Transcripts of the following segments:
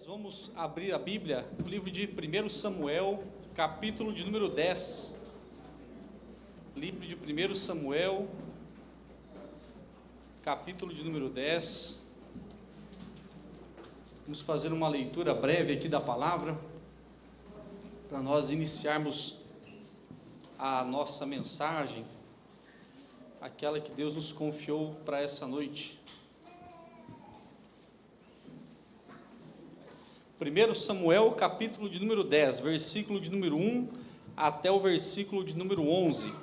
Nós vamos abrir a Bíblia, o livro de 1 Samuel, capítulo de número 10. Livro de 1 Samuel, capítulo de número 10. Vamos fazer uma leitura breve aqui da palavra, para nós iniciarmos a nossa mensagem, aquela que Deus nos confiou para essa noite. 1 Samuel, capítulo de número 10, versículo de número 1 até o versículo de número 11.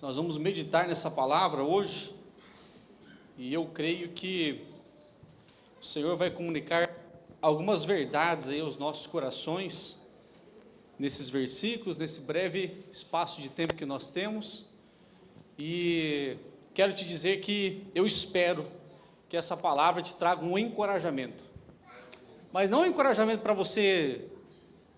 Nós vamos meditar nessa palavra hoje, e eu creio que o Senhor vai comunicar algumas verdades aí aos nossos corações, nesses versículos, nesse breve espaço de tempo que nós temos, e quero te dizer que eu espero que essa palavra te traga um encorajamento. Mas não um encorajamento para você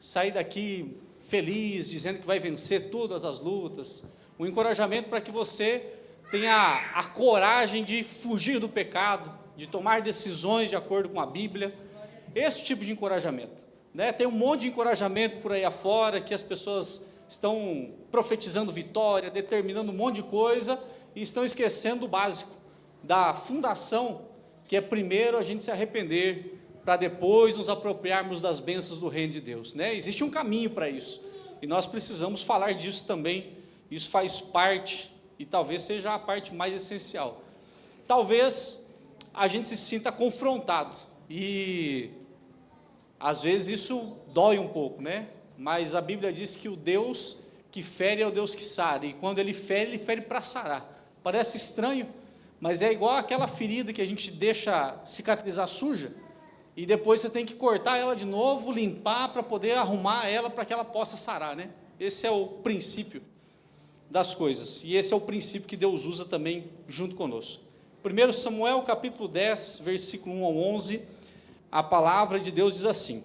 sair daqui feliz, dizendo que vai vencer todas as lutas. Um encorajamento para que você tenha a coragem de fugir do pecado, de tomar decisões de acordo com a Bíblia. Esse tipo de encorajamento, né? Tem um monte de encorajamento por aí afora, que as pessoas estão profetizando vitória, determinando um monte de coisa, e estão esquecendo o básico, da fundação, que é primeiro a gente se arrepender, para depois nos apropriarmos das bênçãos do reino de Deus, né? Existe um caminho para isso, e nós precisamos falar disso também. Isso faz parte, e talvez seja a parte mais essencial. Talvez a gente se sinta confrontado, e às vezes isso dói um pouco, né? Mas a Bíblia diz que o Deus que fere é o Deus que sara, e quando ele fere para sarar. Parece estranho, mas é igual aquela ferida que a gente deixa cicatrizar suja, e depois você tem que cortar ela de novo, limpar para poder arrumar ela para que ela possa sarar, né? Esse é o princípio das coisas, e esse é o princípio que Deus usa também junto conosco. 1 Samuel capítulo 10, versículo 1 ao 11, a palavra de Deus diz assim: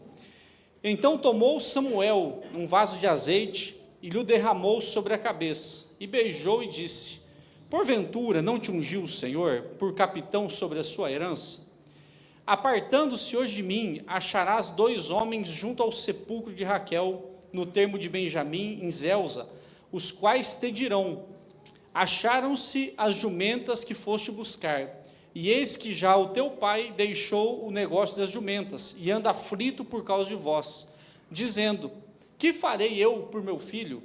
Então tomou Samuel um vaso de azeite e lhe o derramou sobre a cabeça, e beijou e disse: Porventura não te ungiu o Senhor por capitão sobre a sua herança? Apartando-se hoje de mim, acharás 2 homens junto ao sepulcro de Raquel, no termo de Benjamim, em Zelza, os quais te dirão: acharam-se as jumentas que foste buscar, e eis que já o teu pai deixou o negócio das jumentas, e anda aflito por causa de vós, dizendo: que farei eu por meu filho?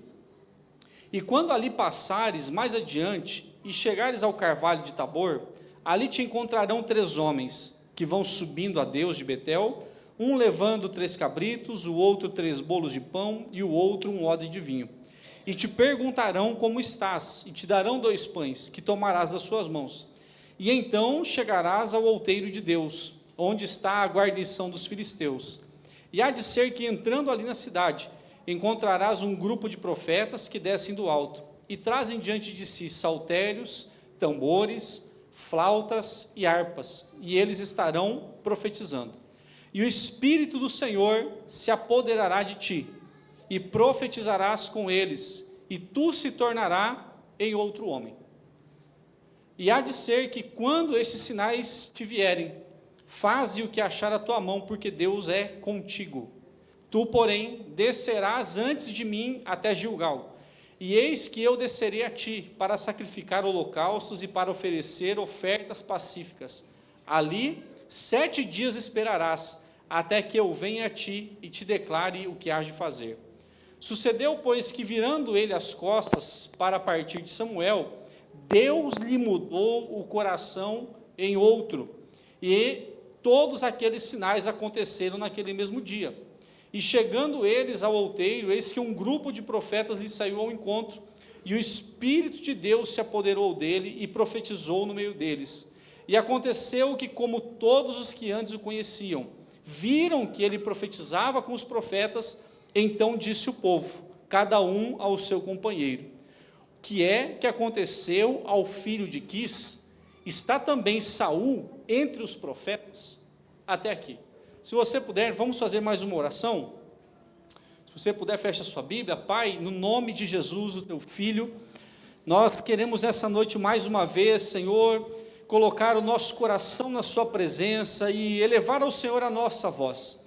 E quando ali passares mais adiante, e chegares ao carvalho de Tabor, ali te encontrarão 3 homens, que vão subindo a Deus de Betel, um levando 3 cabritos, o outro 3 bolos de pão, e o outro um odre de vinho. E te perguntarão como estás, e te darão 2 pães, que tomarás das suas mãos. E então chegarás ao outeiro de Deus, onde está a guarnição dos filisteus. E há de ser que, entrando ali na cidade, encontrarás um grupo de profetas que descem do alto, e trazem diante de si saltérios, tambores, flautas e harpas, e eles estarão profetizando. E o Espírito do Senhor se apoderará de ti, e profetizarás com eles, e tu se tornará em outro homem. E há de ser que, quando estes sinais te vierem, faze o que achar a tua mão, porque Deus é contigo. Tu, porém, descerás antes de mim até Gilgal, e eis que eu descerei a ti, para sacrificar holocaustos e para oferecer ofertas pacíficas. Ali 7 dias esperarás, até que eu venha a ti e te declare o que hás de fazer. Sucedeu, pois, que, virando ele as costas para partir de Samuel, Deus lhe mudou o coração em outro, e todos aqueles sinais aconteceram naquele mesmo dia. E chegando eles ao outeiro, eis que um grupo de profetas lhe saiu ao encontro, e o Espírito de Deus se apoderou dele e profetizou no meio deles. E aconteceu que, como todos os que antes o conheciam viram que ele profetizava com os profetas, então disse o povo, cada um ao seu companheiro: que é que aconteceu ao filho de Quis? Está também Saul entre os profetas? Até aqui. Se você puder, vamos fazer mais uma oração. Se você puder, feche a sua Bíblia. Pai, no nome de Jesus, o teu Filho, nós queremos nessa noite mais uma vez, Senhor, colocar o nosso coração na sua presença e elevar ao Senhor a nossa voz.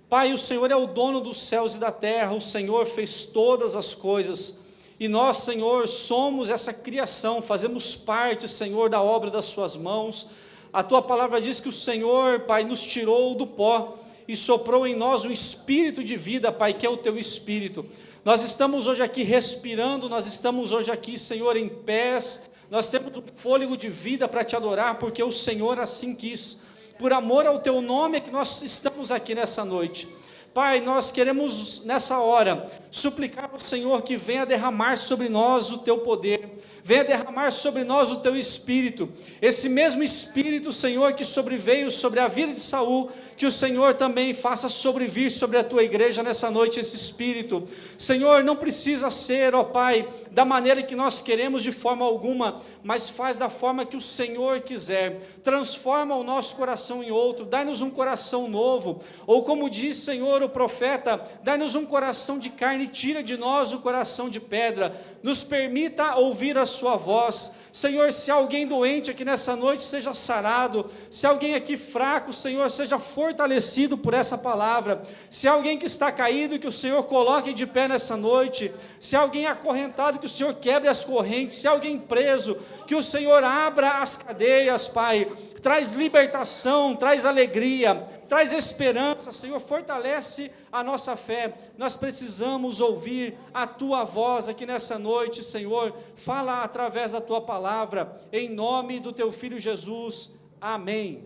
Pai, o Senhor é o dono dos céus e da terra, o Senhor fez todas as coisas, e nós, Senhor, somos essa criação, fazemos parte, Senhor, da obra das suas mãos. A tua palavra diz que o Senhor, Pai, nos tirou do pó e soprou em nós um espírito de vida, Pai, que é o teu espírito. Nós estamos hoje aqui respirando, nós estamos hoje aqui, Senhor, em pés, nós temos um fôlego de vida para te adorar, porque o Senhor assim quis. Por amor ao teu nome é que nós estamos aqui nessa noite. Pai, nós queremos nessa hora suplicar ao Senhor que venha derramar sobre nós o teu poder, venha derramar sobre nós o teu espírito, esse mesmo espírito, Senhor, que sobreveio sobre a vida de Saul, que o Senhor também faça sobrevir sobre a tua igreja nessa noite esse espírito. Senhor, não precisa ser, ó Pai, da maneira que nós queremos de forma alguma, mas faz da forma que o Senhor quiser, transforma o nosso coração em outro, dá-nos um coração novo, ou como diz, Senhor, o profeta, dá-nos um coração de carne, tira de nós o coração de pedra, nos permita ouvir a sua voz. Senhor, se alguém doente aqui nessa noite, seja sarado, se alguém aqui fraco, Senhor, seja fortalecido por essa palavra, se alguém que está caído, que o Senhor coloque de pé nessa noite, se alguém acorrentado, que o Senhor quebre as correntes, se alguém preso, que o Senhor abra as cadeias, Pai, traz libertação, traz alegria, traz esperança, Senhor, fortalece a nossa fé. Nós precisamos ouvir a tua voz aqui nessa noite, Senhor, fala através da tua palavra, em nome do teu Filho Jesus, amém.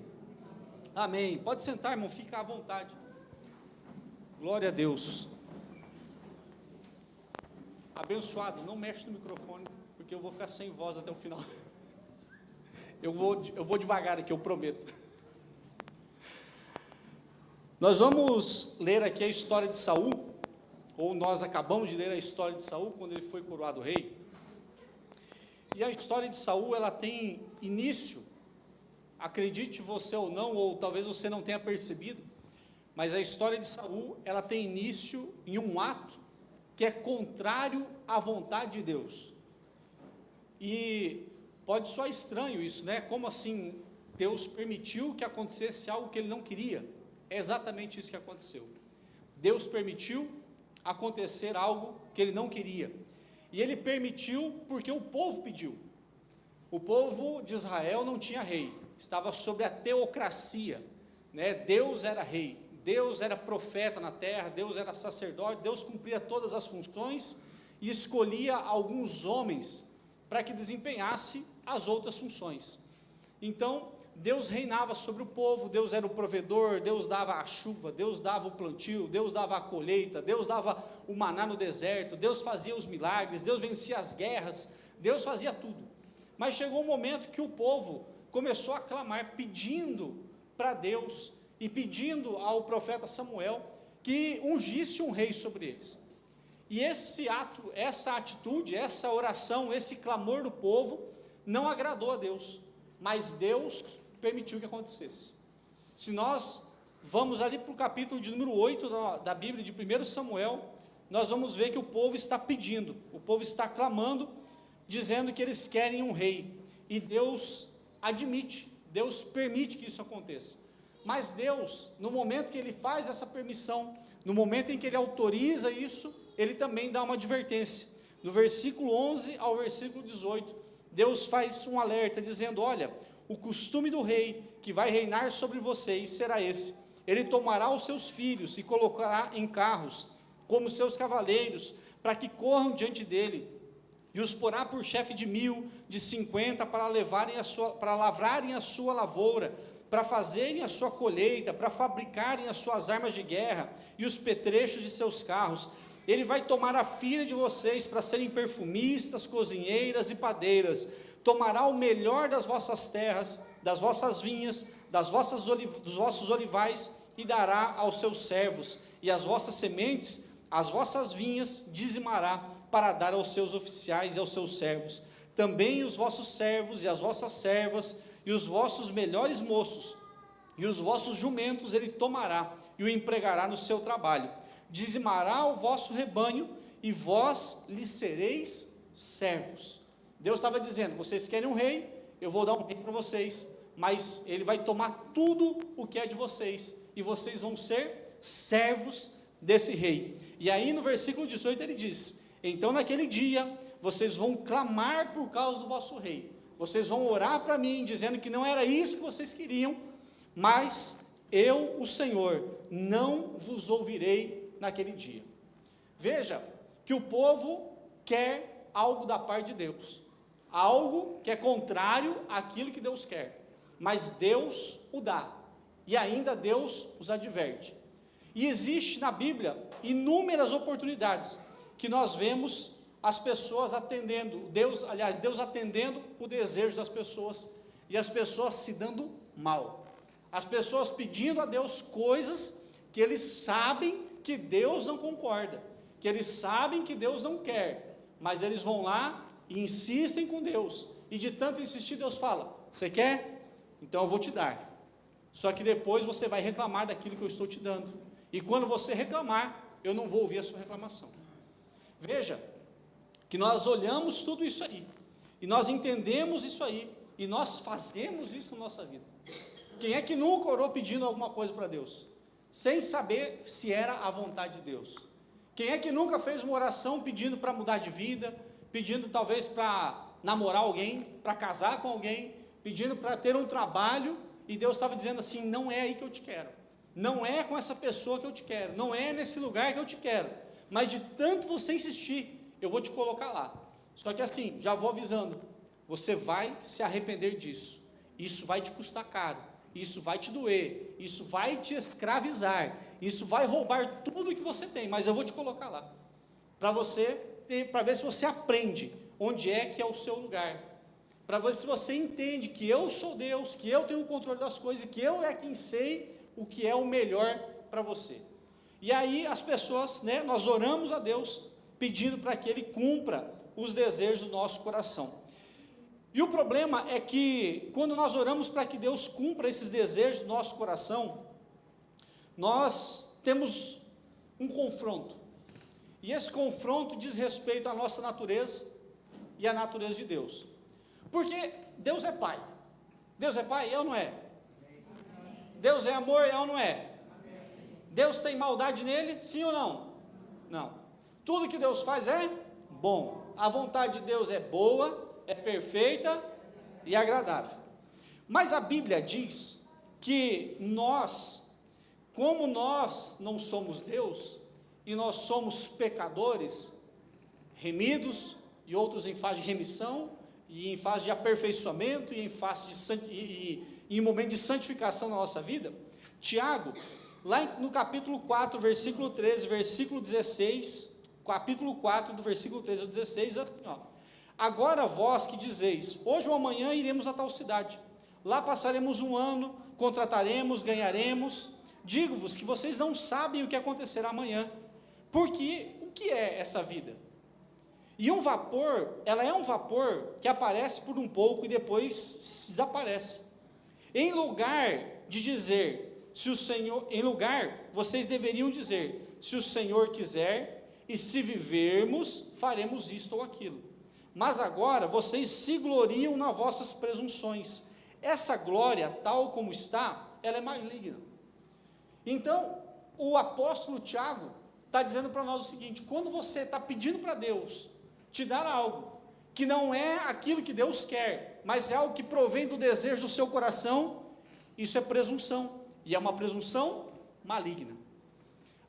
Amém. Pode sentar, irmão, fica à vontade. Glória a Deus. Abençoado, não mexe no microfone, porque eu vou ficar sem voz até o final. Eu vou devagar aqui, eu prometo. Nós vamos ler aqui a história de Saul, ou nós acabamos de ler a história de Saul, quando ele foi coroado rei. E a história de Saul, ela tem início, acredite você ou não, ou talvez você não tenha percebido, mas a história de Saul, ela tem início em um ato que é contrário à vontade de Deus. E pode soar estranho isso, né? Como assim Deus permitiu que acontecesse algo que ele não queria? É exatamente isso que aconteceu. Deus permitiu acontecer algo que ele não queria. E ele permitiu porque o povo pediu. O povo de Israel não tinha rei, estava sob a teocracia, né? Deus era rei, Deus era profeta na terra, Deus era sacerdote, Deus cumpria todas as funções e escolhia alguns homens para que desempenhasse as outras funções. Então, Deus reinava sobre o povo, Deus era o provedor, Deus dava a chuva, Deus dava o plantio, Deus dava a colheita, Deus dava o maná no deserto, Deus fazia os milagres, Deus vencia as guerras, Deus fazia tudo. Mas chegou um momento que o povo começou a clamar, pedindo para Deus e pedindo ao profeta Samuel que ungisse um rei sobre eles. E esse ato, essa atitude, essa oração, esse clamor do povo não agradou a Deus, mas Deus permitiu que acontecesse. Se nós vamos ali para o capítulo de número 8 da Bíblia, de 1 Samuel, nós vamos ver que o povo está pedindo, o povo está clamando, dizendo que eles querem um rei, e Deus admite, Deus permite que isso aconteça. Mas Deus, no momento que Ele faz essa permissão, no momento em que Ele autoriza isso, Ele também dá uma advertência. No versículo 11 ao versículo 18, Deus faz um alerta, dizendo: olha, o costume do rei que vai reinar sobre vocês será esse: ele tomará os seus filhos e colocará em carros, como seus cavaleiros, para que corram diante dele, e os porá por chefe de 1000, de 50, para lavrarem a sua lavoura, para fazerem a sua colheita, para fabricarem as suas armas de guerra, e os petrechos de seus carros. Ele vai tomar a filha de vocês para serem perfumistas, cozinheiras e padeiras. Tomará o melhor das vossas terras, das vossas vinhas, dos vossos olivais, e dará aos seus servos, e as vossas sementes, as vossas vinhas, dizimará, para dar aos seus oficiais e aos seus servos. Também os vossos servos e as vossas servas, e os vossos melhores moços, e os vossos jumentos ele tomará, e o empregará no seu trabalho. Dizimará o vosso rebanho, e vós lhe sereis servos. Deus estava dizendo: vocês querem um rei, eu vou dar um rei para vocês, mas ele vai tomar tudo o que é de vocês, e vocês vão ser servos desse rei. E aí no versículo 18 ele diz: então naquele dia, vocês vão clamar por causa do vosso rei, vocês vão orar para mim, dizendo que não era isso que vocês queriam, mas eu, o Senhor, não vos ouvirei naquele dia. Veja que o povo quer algo da parte de Deus, algo que é contrário àquilo que Deus quer, mas Deus o dá, e ainda Deus os adverte. E existe na Bíblia inúmeras oportunidades que nós vemos as pessoas atendendo, Deus atendendo o desejo das pessoas, e as pessoas se dando mal, as pessoas pedindo a Deus coisas que eles sabem que Deus não concorda, que eles sabem que Deus não quer, mas eles vão lá e insistem com Deus, e de tanto insistir, Deus fala: você quer? Então eu vou te dar, só que depois você vai reclamar daquilo que eu estou te dando, e quando você reclamar, eu não vou ouvir a sua reclamação. Veja, que nós olhamos tudo isso aí, e nós entendemos isso aí, e nós fazemos isso na nossa vida. Quem é que nunca orou pedindo alguma coisa para Deus, sem saber se era a vontade de Deus? Quem é que nunca fez uma oração pedindo para mudar de vida, pedindo talvez para namorar alguém, para casar com alguém, pedindo para ter um trabalho, e Deus estava dizendo assim: não é aí que eu te quero, não é com essa pessoa que eu te quero, não é nesse lugar que eu te quero, mas de tanto você insistir, eu vou te colocar lá. Só que assim, já vou avisando, você vai se arrepender disso, isso vai te custar caro, isso vai te doer, isso vai te escravizar, isso vai roubar tudo que você tem, mas eu vou te colocar lá, para ver se você aprende onde é que é o seu lugar, para ver se você entende que eu sou Deus, que eu tenho o controle das coisas, que eu é quem sei o que é o melhor para você. E aí as pessoas, nós oramos a Deus, pedindo para que Ele cumpra os desejos do nosso coração. E o problema é que, quando nós oramos para que Deus cumpra esses desejos do nosso coração, nós temos um confronto, e esse confronto diz respeito à nossa natureza, e à natureza de Deus, porque Deus é Pai. Deus é Pai, é ou não é? Deus é amor, é ou não é? Deus tem maldade nele, sim ou não? Não. Tudo que Deus faz é bom, a vontade de Deus é boa, é perfeita e agradável. Mas a Bíblia diz que nós, como nós não somos Deus, e nós somos pecadores, remidos, e outros em fase de remissão, e em fase de aperfeiçoamento, e em momento de santificação na nossa vida, Tiago, lá no capítulo 4, versículo 13, versículo 16, capítulo 4, do versículo 13 ao 16, assim, agora vós que dizeis, hoje ou amanhã iremos a tal cidade, lá passaremos um ano, contrataremos, ganharemos, digo-vos que vocês não sabem o que acontecerá amanhã, porque o que é essa vida? E um vapor, ela é um vapor que aparece por um pouco e depois desaparece. Em lugar de dizer, vocês deveriam dizer, se o Senhor quiser, e se vivermos, faremos isto ou aquilo. Mas agora vocês se gloriam nas vossas presunções. Essa glória, tal como está, ela é maligna. Então, o apóstolo Tiago está dizendo para nós o seguinte: quando você está pedindo para Deus te dar algo, que não é aquilo que Deus quer, mas é algo que provém do desejo do seu coração, isso é presunção, e é uma presunção maligna.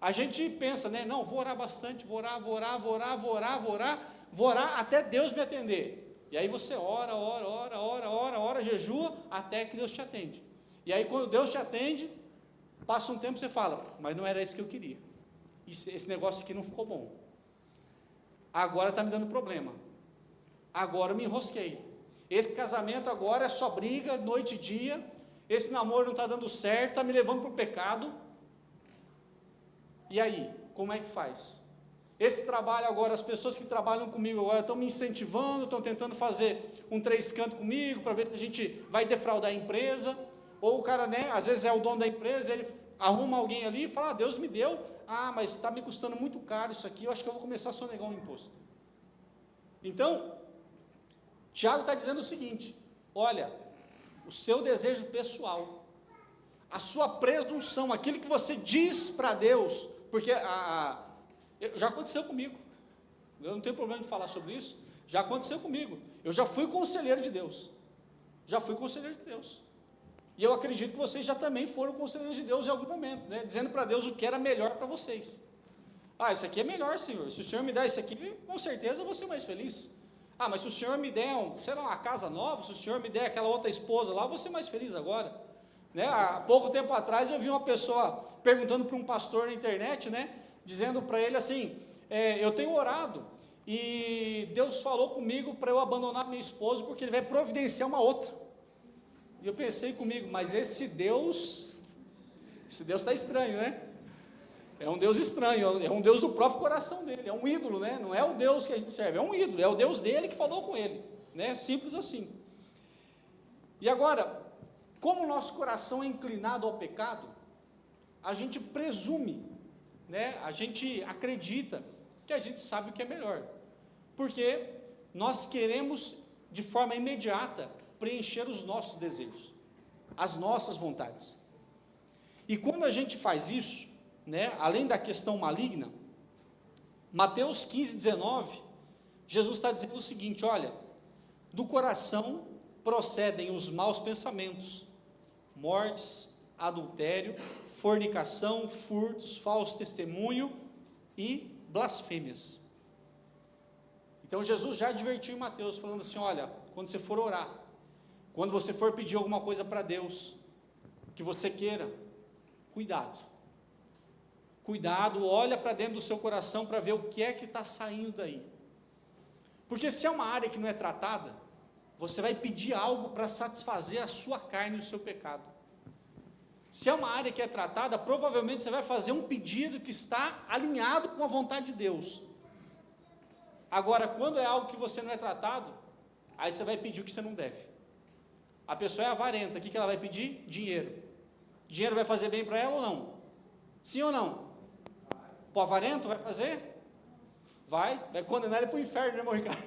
A gente pensa, não, vou orar bastante, vou orar até Deus me atender, e aí você ora, jejua, até que Deus te atende, e aí quando Deus te atende, passa um tempo, você fala, mas não era isso que eu queria, esse negócio aqui não ficou bom, agora está me dando problema, agora eu me enrosquei, esse casamento agora é só briga, noite e dia, esse namoro não está dando certo, está me levando para o pecado, e aí, como é que faz? Esse trabalho agora, as pessoas que trabalham comigo agora estão me incentivando, estão tentando fazer um 3 cantos comigo, para ver se a gente vai defraudar a empresa, ou o cara, às vezes é o dono da empresa, ele arruma alguém ali e fala, Deus me deu, mas está me custando muito caro isso aqui, eu acho que eu vou começar a sonegar um imposto. Então, Tiago está dizendo o seguinte, olha, o seu desejo pessoal, a sua presunção, aquilo que você diz para Deus, porque já aconteceu comigo, eu não tenho problema de falar sobre isso, já aconteceu comigo, eu já fui conselheiro de Deus, e eu acredito que vocês já também foram conselheiros de Deus em algum momento, né? Dizendo para Deus o que era melhor para vocês. Isso aqui é melhor, Senhor, se o Senhor me der isso aqui, com certeza eu vou ser mais feliz. Mas se o Senhor me der, uma casa nova, se o Senhor me der aquela outra esposa lá, eu vou ser mais feliz agora, né? Há pouco tempo atrás eu vi uma pessoa perguntando para um pastor na internet, né? Dizendo para ele assim, eu tenho orado, e Deus falou comigo para eu abandonar minha esposa, porque Ele vai providenciar uma outra. E eu pensei comigo, mas esse Deus está estranho, né? É um Deus estranho, é um Deus do próprio coração dele, é um ídolo, né? Não é o Deus que a gente serve, é um ídolo, é o Deus dele que falou com ele, né? Simples assim. E agora, como o nosso coração é inclinado ao pecado, a gente presume, né? A gente acredita que a gente sabe o que é melhor, porque nós queremos de forma imediata preencher os nossos desejos, as nossas vontades. E quando a gente faz isso, né, além da questão maligna, Mateus 15:19, Jesus está dizendo o seguinte: olha, do coração procedem os maus pensamentos, mortes, adultério, fornicação, furtos, falso testemunho e blasfêmias. Então Jesus já advertiu em Mateus, falando assim: olha, quando você for orar, quando você for pedir alguma coisa para Deus, que você queira, cuidado, olha para dentro do seu coração para ver o que é que está saindo daí, porque se é uma área que não é tratada, você vai pedir algo para satisfazer a sua carne e o seu pecado. Se é uma área que é tratada, provavelmente você vai fazer um pedido que está alinhado com a vontade de Deus. Agora, quando é algo que você não é tratado, aí você vai pedir o que você não deve. A pessoa é avarenta, o que ela vai pedir? Dinheiro. Dinheiro vai fazer bem para ela ou não? Sim ou não? O avarento vai fazer? Vai condenar ele para o inferno, né, irmão Ricardo?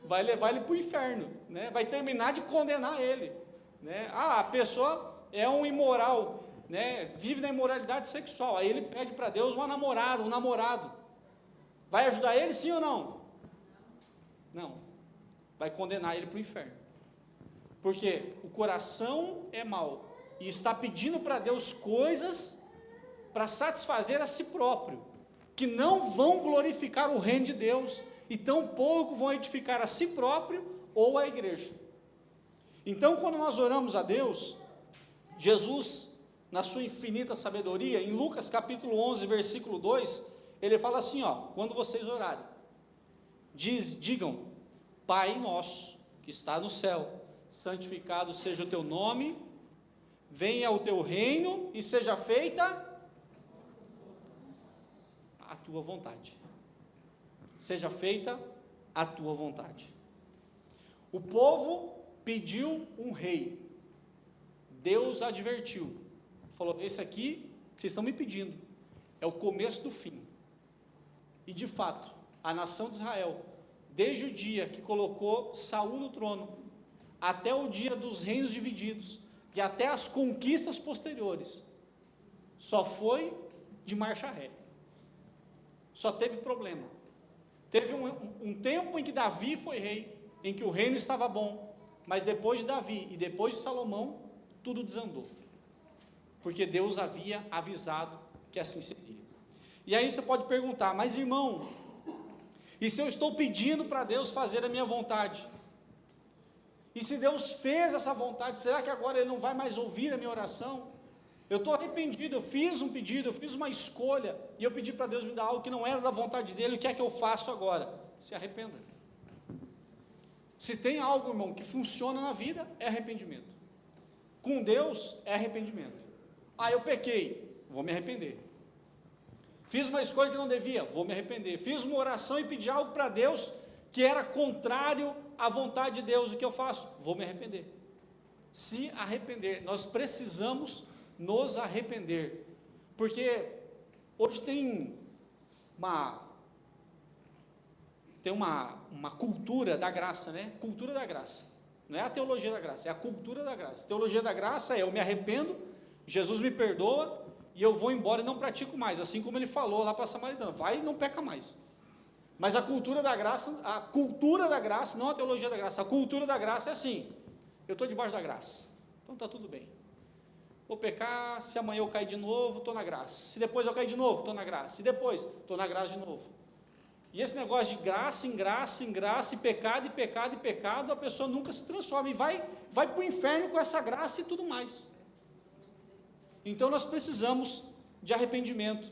Vai levar ele para o inferno, né? Vai terminar de condenar ele, né? A pessoa é um imoral, né? Vive na imoralidade sexual, aí ele pede para Deus uma namorada, um namorado. Vai ajudar ele, sim ou não? Não. Vai condenar ele para o inferno, porque o coração é mau, e está pedindo para Deus coisas para satisfazer a si próprio, que não vão glorificar o reino de Deus, e tampouco vão edificar a si próprio ou a igreja. Então, quando nós oramos a Deus, Jesus, na sua infinita sabedoria, em Lucas capítulo 11, versículo 2, ele fala assim, quando vocês orarem, digam: Pai nosso, que está no céu, santificado seja o teu nome, venha o teu reino, e seja feita a tua vontade. Seja feita a tua vontade. O povo pediu um rei, Deus advertiu, falou: esse aqui que vocês estão me pedindo, é o começo do fim. E de fato, a nação de Israel, desde o dia que colocou Saul no trono, até o dia dos reinos divididos, e até as conquistas posteriores, só foi de marcha ré, só teve problema. Teve um tempo em que Davi foi rei, em que o reino estava bom, mas depois de Davi e depois de Salomão, tudo desandou, porque Deus havia avisado que assim seria. E aí você pode perguntar: mas irmão, e se eu estou pedindo para Deus fazer a minha vontade? E se Deus fez essa vontade, será que agora Ele não vai mais ouvir a minha oração? Eu estou arrependido, eu fiz um pedido, eu fiz uma escolha, e eu pedi para Deus me dar algo que não era da vontade dEle, o que é que eu faço agora? Se arrependa. Se tem algo, irmão, que funciona na vida, é arrependimento. Com Deus, é arrependimento. Eu pequei, vou me arrepender. Fiz uma escolha que não devia, vou me arrepender. Fiz uma oração e pedi algo para Deus que era contrário à vontade de Deus, o que eu faço? Vou me arrepender. Se arrepender, nós precisamos nos arrepender, porque hoje tem tem uma cultura da graça, né? Cultura da graça. Não é a teologia da graça, é a cultura da graça. Teologia da graça é: eu me arrependo, Jesus me perdoa, e eu vou embora e não pratico mais, assim como ele falou lá para a samaritana: vai e não peca mais. Mas a cultura da graça, não a teologia da graça, a cultura da graça é assim: eu estou debaixo da graça, então está tudo bem. Vou pecar, se amanhã eu cair de novo, estou na graça. Se depois eu cair de novo, estou na graça. Se depois, estou na graça de novo. E esse negócio de graça em graça em graça, e pecado, e pecado, e pecado, a pessoa nunca se transforma, e vai para o inferno com essa graça e tudo mais. Então nós precisamos de arrependimento,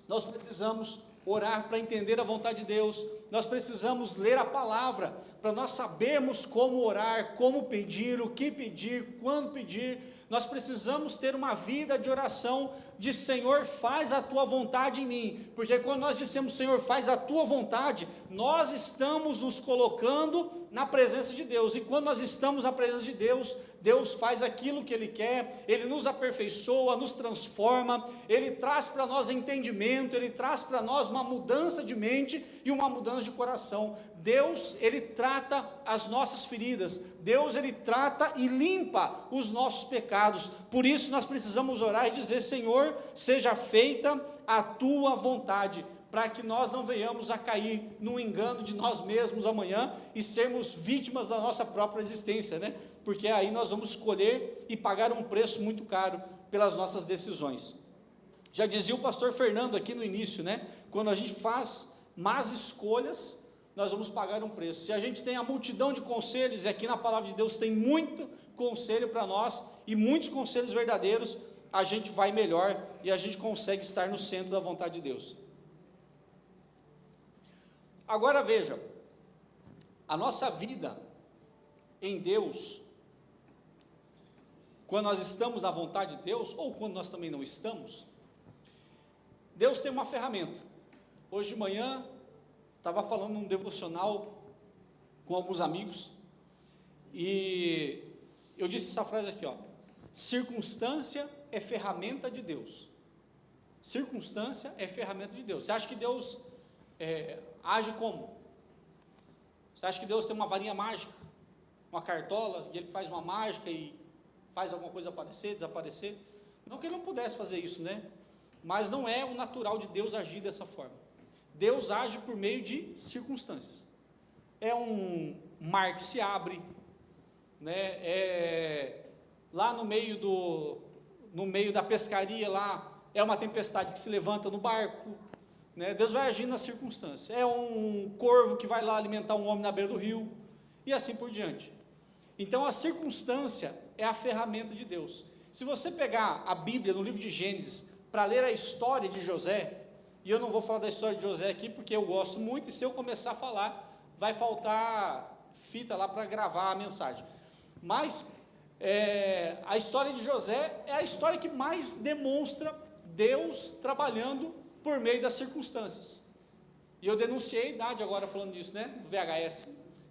nós precisamos orar para entender a vontade de Deus, nós precisamos ler a palavra, para nós sabermos como orar, como pedir, o que pedir, quando pedir. Nós precisamos ter uma vida de oração, de Senhor, faz a tua vontade em mim, porque quando nós dissemos Senhor, faz a tua vontade, nós estamos nos colocando na presença de Deus, e quando nós estamos na presença de Deus, Deus faz aquilo que Ele quer, Ele nos aperfeiçoa, nos transforma, Ele traz para nós entendimento, Ele traz para nós uma mudança de mente e uma mudança de coração. Deus, Ele trata as nossas feridas, Deus, Ele trata e limpa os nossos pecados. Por isso nós precisamos orar e dizer: Senhor, seja feita a tua vontade, para que nós não venhamos a cair no engano de nós mesmos amanhã e sermos vítimas da nossa própria existência, né? Porque aí nós vamos escolher e pagar um preço muito caro pelas nossas decisões. Já dizia o pastor Fernando aqui no início, né? Quando a gente faz más escolhas, nós vamos pagar um preço. Se a gente tem a multidão de conselhos, e aqui na palavra de Deus tem muito conselho para nós, e muitos conselhos verdadeiros, a gente vai melhor, e a gente consegue estar no centro da vontade de Deus. Agora veja, a nossa vida em Deus, quando nós estamos na vontade de Deus, ou quando nós também não estamos, Deus tem uma ferramenta. Hoje de manhã, estava falando num devocional com alguns amigos, e eu disse essa frase aqui, ó: circunstância é ferramenta de Deus. Circunstância é ferramenta de Deus. Você acha que Deus age como? Você acha que Deus tem uma varinha mágica, uma cartola, e Ele faz uma mágica e faz alguma coisa aparecer, desaparecer? Não que Ele não pudesse fazer isso, né? Mas não é o natural de Deus agir dessa forma. Deus age por meio de circunstâncias. É um mar que se abre, né? Lá no meio da pescaria, lá é uma tempestade que se levanta no barco, né? Deus vai agir nas circunstâncias. É um corvo que vai lá alimentar um homem na beira do rio, e assim por diante. Então a circunstância é a ferramenta de Deus. Se você pegar a Bíblia no livro de Gênesis para ler a história de José, e eu não vou falar da história de José aqui porque eu gosto muito, e se eu começar a falar, vai faltar fita lá para gravar a mensagem. Mas a história de José é a história que mais demonstra Deus trabalhando por meio das circunstâncias. E eu denunciei a idade agora falando disso, né? Do VHS.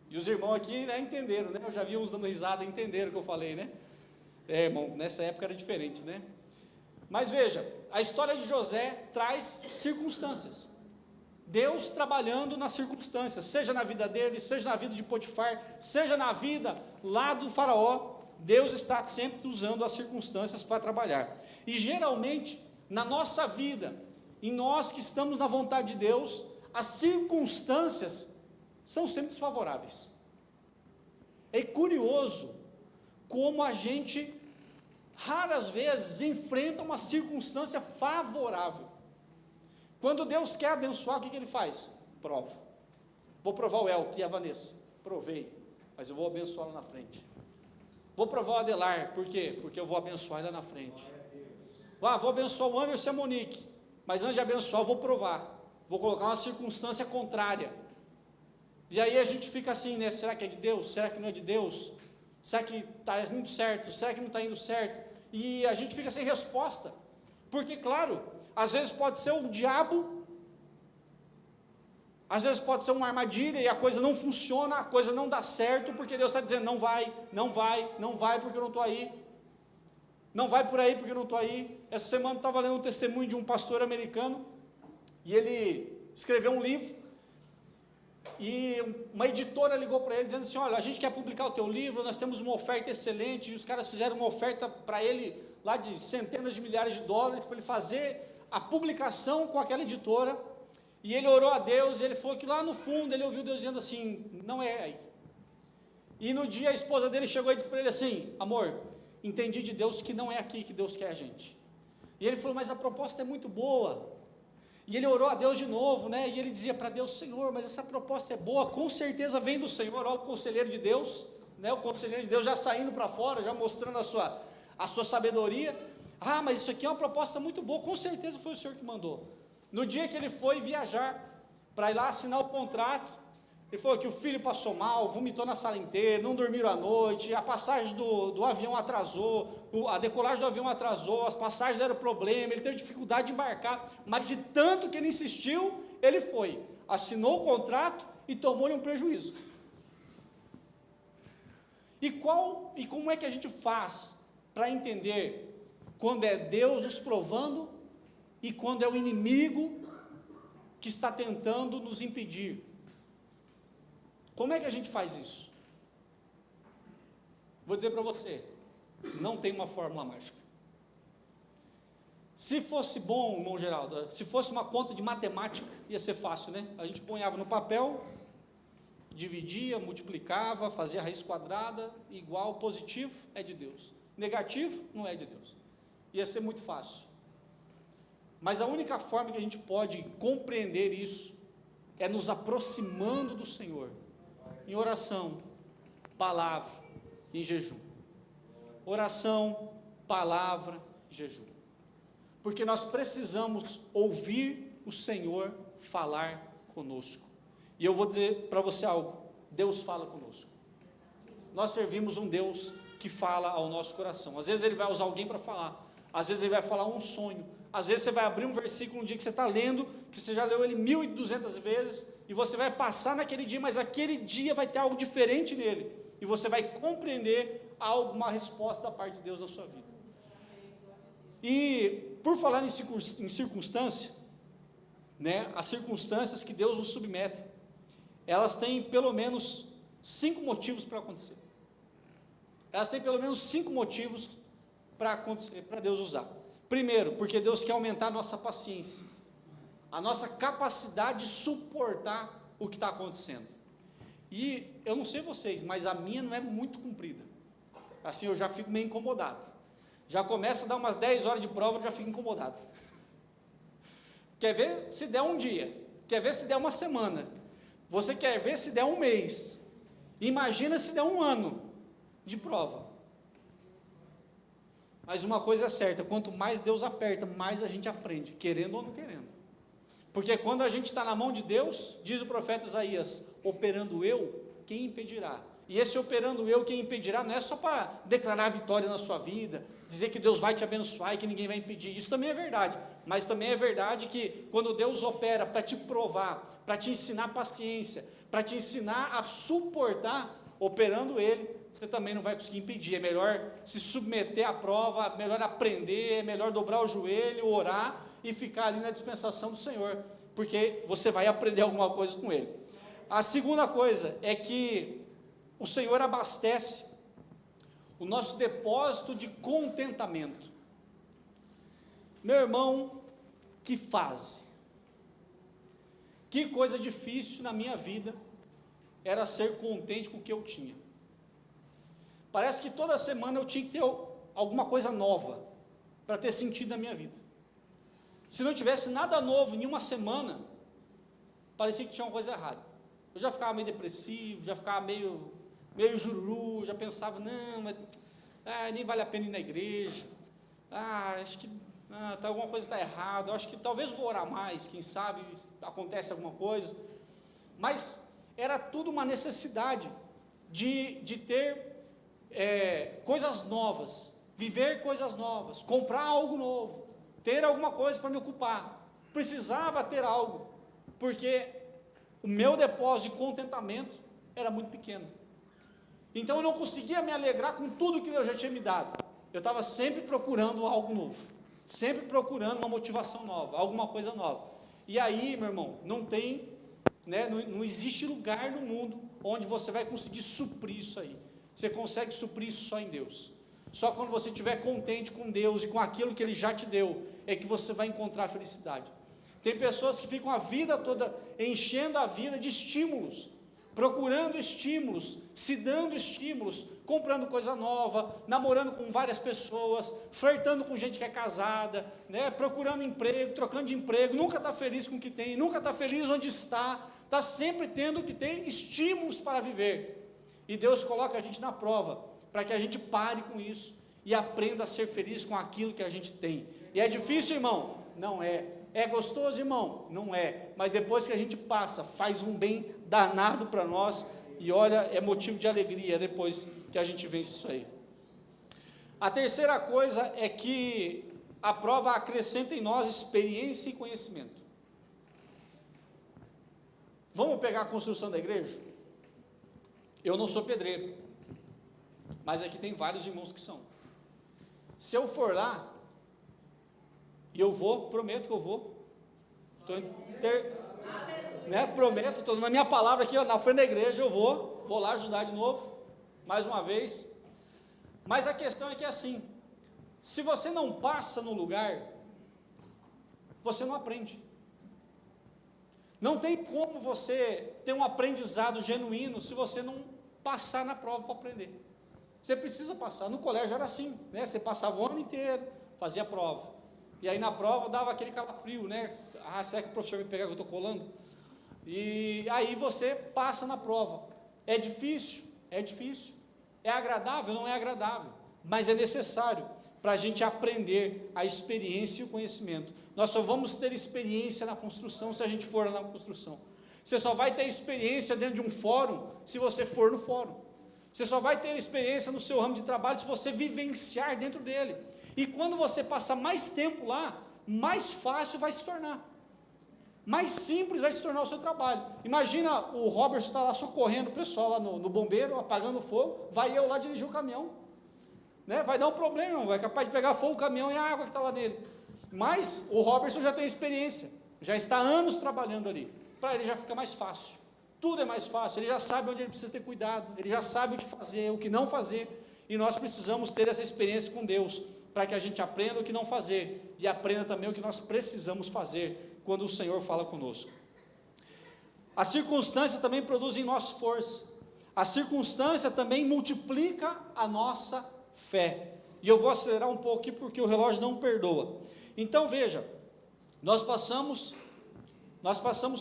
E os irmãos aqui, né, entenderam, né? Eu já vi uns dando risada, entenderam o que eu falei, né? Irmão, nessa época era diferente, né? Mas veja, a história de José traz circunstâncias. Deus trabalhando nas circunstâncias, seja na vida dele, seja na vida de Potifar, seja na vida lá do faraó, Deus está sempre usando as circunstâncias para trabalhar. E geralmente, na nossa vida, em nós que estamos na vontade de Deus, as circunstâncias são sempre desfavoráveis. É curioso como a gente raras vezes enfrenta uma circunstância favorável. Quando Deus quer abençoar, o que Ele faz? Prova. Vou provar o Elton e a Vanessa. Provei, mas eu vou abençoá-la na frente. Vou provar o Adelar, por quê? Porque eu vou abençoar ele na frente. Vou abençoar o Anderson e a Monique, mas antes de abençoar eu vou provar. Vou colocar uma circunstância contrária. E aí a gente fica assim, né? Será que é de Deus? Será que não é de Deus? Será que está indo certo? Será que não está indo certo? E a gente fica sem resposta, porque claro, às vezes pode ser o diabo, às vezes pode ser uma armadilha, e a coisa não funciona, a coisa não dá certo, porque Deus está dizendo, não vai, não vai, não vai, porque eu não estou aí, não vai por aí, porque eu não estou aí. Essa semana eu estava lendo um testemunho de um pastor americano, e ele escreveu um livro, e uma editora ligou para ele dizendo assim: olha, a gente quer publicar o teu livro, nós temos uma oferta excelente, e os caras fizeram uma oferta para ele lá de centenas de milhares de dólares, para ele fazer a publicação com aquela editora, e ele orou a Deus, e ele falou que lá no fundo, ele ouviu Deus dizendo assim: não é aí. E no dia a esposa dele chegou e disse para ele assim: amor, entendi de Deus que não é aqui que Deus quer a gente. E ele falou: mas a proposta é muito boa. E ele orou a Deus de novo, né? E ele dizia para Deus: Senhor, mas essa proposta é boa, com certeza vem do Senhor. Olha o conselheiro de Deus, né? O conselheiro de Deus já saindo para fora, já mostrando a sua sabedoria. Ah, mas isso aqui é uma proposta muito boa, com certeza foi o Senhor que mandou. No dia que ele foi viajar para ir lá assinar o contrato, ele falou que o filho passou mal, vomitou na sala inteira, não dormiram à noite, a passagem do avião atrasou, a decolagem do avião atrasou, as passagens deram problema, ele teve dificuldade de embarcar, mas de tanto que ele insistiu, ele foi, assinou o contrato e tomou-lhe um prejuízo. E como é que a gente faz para entender quando é Deus nos provando e quando é o inimigo que está tentando nos impedir? Como é que a gente faz isso? Vou dizer para você, não tem uma fórmula mágica. Se fosse bom, irmão Geraldo, se fosse uma conta de matemática, ia ser fácil, né? A gente ponhava no papel, dividia, multiplicava, fazia raiz quadrada, igual, positivo é de Deus, negativo não é de Deus. Ia ser muito fácil. Mas a única forma que a gente pode compreender isso é nos aproximando do Senhor, em oração, palavra, em jejum. Oração, palavra, jejum. Porque nós precisamos ouvir o Senhor falar conosco. E eu vou dizer para você algo: Deus fala conosco. Nós servimos um Deus que fala ao nosso coração. Às vezes Ele vai usar alguém para falar, às vezes Ele vai falar um sonho, às vezes você vai abrir um versículo um dia que você está lendo, que você já leu ele 1200 vezes, e você vai passar naquele dia, mas aquele dia vai ter algo diferente nele, e você vai compreender alguma resposta da parte de Deus na sua vida. E por falar em circunstância, né, as circunstâncias que Deus nos submete, elas têm pelo menos 5 motivos para acontecer. Elas têm pelo menos 5 motivos para acontecer, para Deus usar. Primeiro, porque Deus quer aumentar a nossa paciência, a nossa capacidade de suportar o que está acontecendo. E eu não sei vocês, mas a minha não é muito comprida. Assim eu já fico meio incomodado. Já começa a dar umas 10 horas de prova, eu já fico incomodado. Quer ver se der um dia, quer ver se der uma semana, você quer ver se der um mês, imagina se der um ano de prova. Mas uma coisa é certa, quanto mais Deus aperta, mais a gente aprende, querendo ou não querendo. Porque quando a gente está na mão de Deus, diz o profeta Isaías: operando eu, quem impedirá? E esse operando eu, quem impedirá, não é só para declarar vitória na sua vida, dizer que Deus vai te abençoar e que ninguém vai impedir. Isso também é verdade, mas também é verdade que quando Deus opera para te provar, para te ensinar paciência, para te ensinar a suportar, operando Ele, você também não vai conseguir impedir. É melhor se submeter à prova, é melhor aprender, é melhor dobrar o joelho, orar e ficar ali na dispensação do Senhor, porque você vai aprender alguma coisa com Ele. A segunda coisa é que o Senhor abastece o nosso depósito de contentamento. Meu irmão, que fase, que coisa difícil na minha vida era ser contente com o que eu tinha. Parece que toda semana eu tinha que ter alguma coisa nova para ter sentido na minha vida. Se não tivesse nada novo em uma semana, parecia que tinha uma coisa errada. Eu já ficava meio depressivo, já ficava meio jururu, já pensava: não, mas nem vale a pena ir na igreja, acho que alguma coisa está errada, eu acho que talvez vou orar mais, quem sabe acontece alguma coisa. Mas era tudo uma necessidade de ter coisas novas, viver coisas novas, comprar algo novo, ter alguma coisa para me ocupar. Precisava ter algo, porque o meu depósito de contentamento era muito pequeno. Então eu não conseguia me alegrar com tudo que Deus já tinha me dado. Eu estava sempre procurando algo novo, sempre procurando uma motivação nova, alguma coisa nova. E aí, meu irmão, não tem né? Não existe lugar no mundo onde você vai conseguir suprir isso aí. Você consegue suprir isso só em Deus. Só quando você estiver contente com Deus e com aquilo que Ele já te deu, é que você vai encontrar felicidade. Tem pessoas que ficam a vida toda enchendo a vida de estímulos, procurando estímulos, se dando estímulos, comprando coisa nova, namorando com várias pessoas, flertando com gente que é casada, né, procurando emprego, trocando de emprego, nunca está feliz com o que tem, nunca está feliz onde está sempre tendo que ter estímulos para viver. E Deus coloca a gente na prova, para que a gente pare com isso e aprenda a ser feliz com aquilo que a gente tem. E é difícil, irmão? Não é. É gostoso, irmão? Não é. Mas depois que a gente passa, faz um bem danado para nós, e olha, é motivo de alegria depois que a gente vence isso aí. A terceira coisa é que a prova acrescenta em nós experiência e conhecimento. Vamos pegar a construção da igreja? Eu não sou pedreiro, mas aqui tem vários irmãos que são. Se eu for lá, e eu vou, prometo que eu vou, prometo, estou na minha palavra aqui, ó, na frente da igreja, eu vou lá ajudar de novo, mais uma vez. Mas a questão é que assim, se você não passa no lugar, você não aprende. Não tem como você ter um aprendizado genuíno se você não passar na prova para aprender. Você precisa passar. No colégio era assim, né? Você passava o ano inteiro, fazia a prova. E aí na prova dava aquele calafrio, né? Ah, será que o professor me pegar que eu estou colando? E aí você passa na prova. É difícil? É difícil. É agradável? Não é agradável. Mas é necessário para a gente aprender a experiência e o conhecimento. Nós só vamos ter experiência na construção se a gente for lá na construção. Você só vai ter experiência dentro de um fórum se você for no fórum. Você só vai ter experiência no seu ramo de trabalho se você vivenciar dentro dele. E quando você passar mais tempo lá, mais fácil vai se tornar. Mais simples vai se tornar o seu trabalho. Imagina o Robertson está lá socorrendo o pessoal lá no bombeiro, apagando o fogo, vai eu lá dirigir o caminhão. Né? Vai dar um problema, vai capaz de pegar fogo o caminhão e a água que está lá nele. Mas o Robertson já tem experiência, já está há anos trabalhando ali. Para ele já fica mais fácil. Tudo é mais fácil, ele já sabe onde ele precisa ter cuidado, ele já sabe o que fazer, o que não fazer, e nós precisamos ter essa experiência com Deus, para que a gente aprenda o que não fazer, e aprenda também o que nós precisamos fazer, quando o Senhor fala conosco. As circunstâncias também produzem em nós força, a circunstância também multiplica a nossa fé, e eu vou acelerar um pouco aqui, porque o relógio não perdoa. Então veja, nós passamos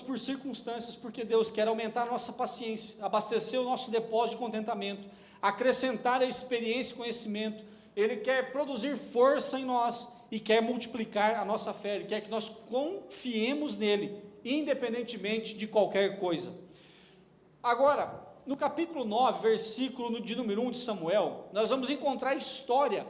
por circunstâncias porque Deus quer aumentar a nossa paciência, abastecer o nosso depósito de contentamento, acrescentar a experiência e conhecimento. Ele quer produzir força em nós e quer multiplicar a nossa fé. Ele quer que nós confiemos nele, independentemente de qualquer coisa. Agora, no capítulo 9, versículo de número 1 de Samuel, nós vamos encontrar a história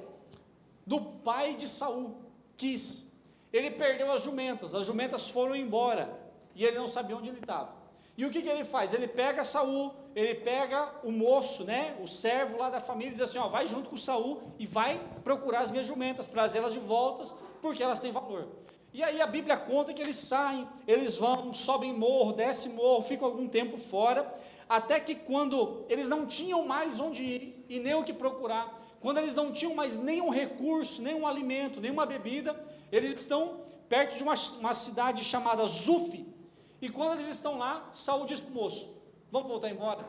do pai de Saul, Quis. Ele perdeu as jumentas foram embora, e ele não sabia onde ele estava. E o que ele faz? Ele pega Saul, ele pega o moço, né, o servo lá da família, e diz assim, ó, vai junto com Saul, e vai procurar as minhas jumentas, trazê-las de volta, porque elas têm valor. E aí a Bíblia conta que eles saem, eles vão, sobem morro, descem morro, ficam algum tempo fora, até que quando eles não tinham mais onde ir, e nem o que procurar, quando eles não tinham mais nenhum recurso, nenhum alimento, nenhuma bebida, eles estão perto de uma cidade chamada Zuf, e quando eles estão lá, Saul diz para o moço, vamos voltar embora,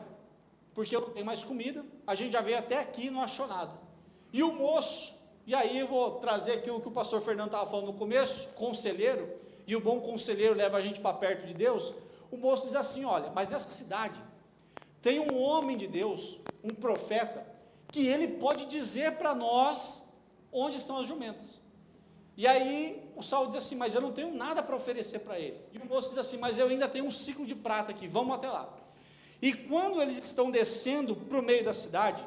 porque eu não tenho mais comida, a gente já veio até aqui e não achou nada. E o moço, e aí eu vou trazer aqui o que o pastor Fernando estava falando no começo, conselheiro, e o bom conselheiro leva a gente para perto de Deus. O moço diz assim, olha, mas nessa cidade tem um homem de Deus, um profeta, que ele pode dizer para nós onde estão as jumentas. E aí o Saul diz assim, mas eu não tenho nada para oferecer para ele. E o moço diz assim, mas eu ainda tenho um ciclo de prata aqui, vamos até lá. E quando eles estão descendo para o meio da cidade,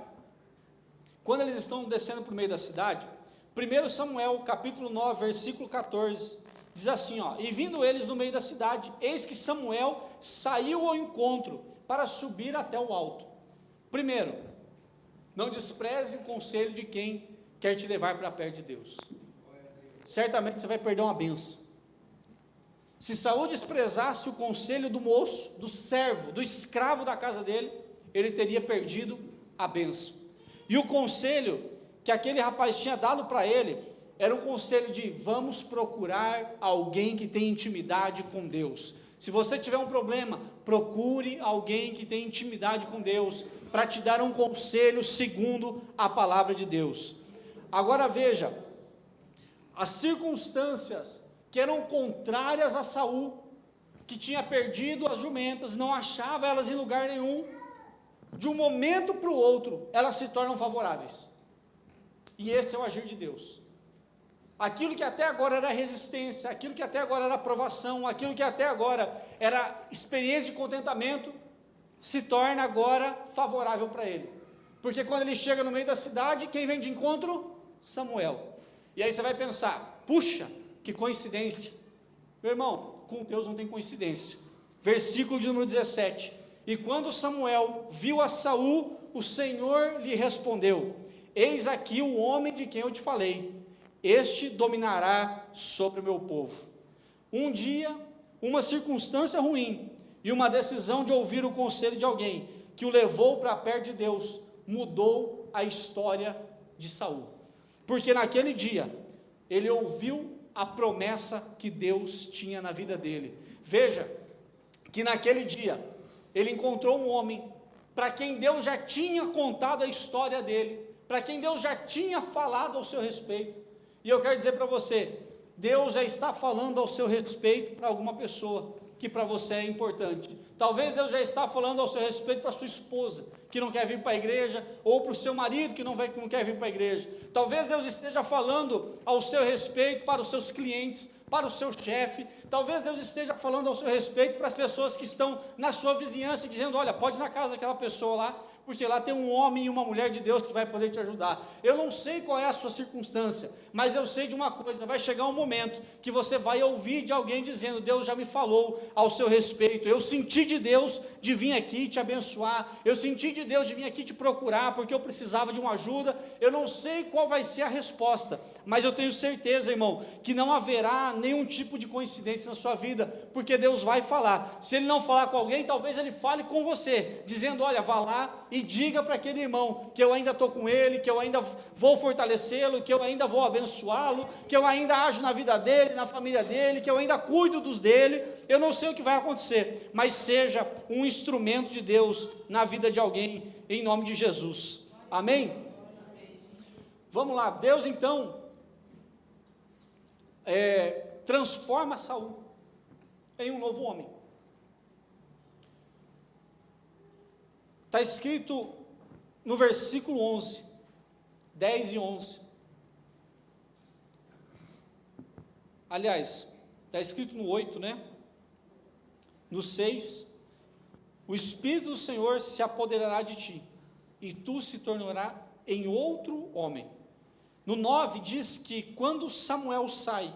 1 Samuel capítulo 9, versículo 14, diz assim, ó, e vindo eles no meio da cidade, eis que Samuel saiu ao encontro para subir até o alto. Primeiro, não despreze o conselho de quem quer te levar para perto de Deus. Certamente você vai perder uma bênção. Se Saul desprezasse o conselho do moço, do servo, do escravo da casa dele, ele teria perdido a bênção. E o conselho que aquele rapaz tinha dado para ele, era um conselho de: vamos procurar alguém que tem intimidade com Deus. Se você tiver um problema, procure alguém que tem intimidade com Deus, para te dar um conselho segundo a palavra de Deus. Agora veja, as circunstâncias que eram contrárias a Saul, que tinha perdido as jumentas, não achava elas em lugar nenhum, de um momento para o outro, elas se tornam favoráveis. E esse é o agir de Deus. Aquilo que até agora era resistência, aquilo que até agora era provação, aquilo que até agora era experiência de contentamento, se torna agora favorável para ele. Porque quando ele chega no meio da cidade, quem vem de encontro? Samuel. E aí você vai pensar: puxa, que coincidência. Meu irmão, com Deus não tem coincidência. Versículo de número 17. E quando Samuel viu a Saul, o Senhor lhe respondeu: eis aqui o homem de quem eu te falei, este dominará sobre o meu povo. Um dia, uma circunstância ruim e uma decisão de ouvir o conselho de alguém que o levou para perto de Deus, mudou a história de Saul. Porque naquele dia, ele ouviu a promessa que Deus tinha na vida dele. Veja, que naquele dia, ele encontrou um homem, para quem Deus já tinha contado a história dele, para quem Deus já tinha falado ao seu respeito. E eu quero dizer para você, Deus já está falando ao seu respeito para alguma pessoa, que para você é importante. Talvez Deus já está falando ao seu respeito para sua esposa, que não quer vir para a igreja, ou para o seu marido, que não quer vir para a igreja. Talvez Deus esteja falando ao seu respeito para os seus clientes, para o seu chefe. Talvez Deus esteja falando ao seu respeito para as pessoas que estão na sua vizinhança, dizendo: olha, pode ir na casa daquela pessoa lá, porque lá tem um homem e uma mulher de Deus que vai poder te ajudar. Eu não sei qual é a sua circunstância, mas eu sei de uma coisa: vai chegar um momento que você vai ouvir de alguém dizendo: Deus já me falou ao seu respeito, eu senti de Deus de vir aqui te abençoar, eu senti de Deus de vir aqui te procurar, porque eu precisava de uma ajuda. Eu não sei qual vai ser a resposta, mas eu tenho certeza, irmão, que não haverá nenhum tipo de coincidência na sua vida, porque Deus vai falar. Se Ele não falar com alguém, talvez Ele fale com você, dizendo: olha, vá lá e diga para aquele irmão que eu ainda estou com ele, que eu ainda vou fortalecê-lo, que eu ainda vou abençoá-lo, que eu ainda ajo na vida dele, na família dele, que eu ainda cuido dos dele. Eu não sei o que vai acontecer, mas seja um instrumento de Deus na vida de alguém, em nome de Jesus. Amém? Vamos lá. Deus então transforma Saul em um novo homem. Está escrito no versículo 11, 10 e 11. Aliás, está escrito no 8, né? No 6, o Espírito do Senhor se apoderará de ti, e tu se tornarás em outro homem. No 9 diz que quando Samuel sai,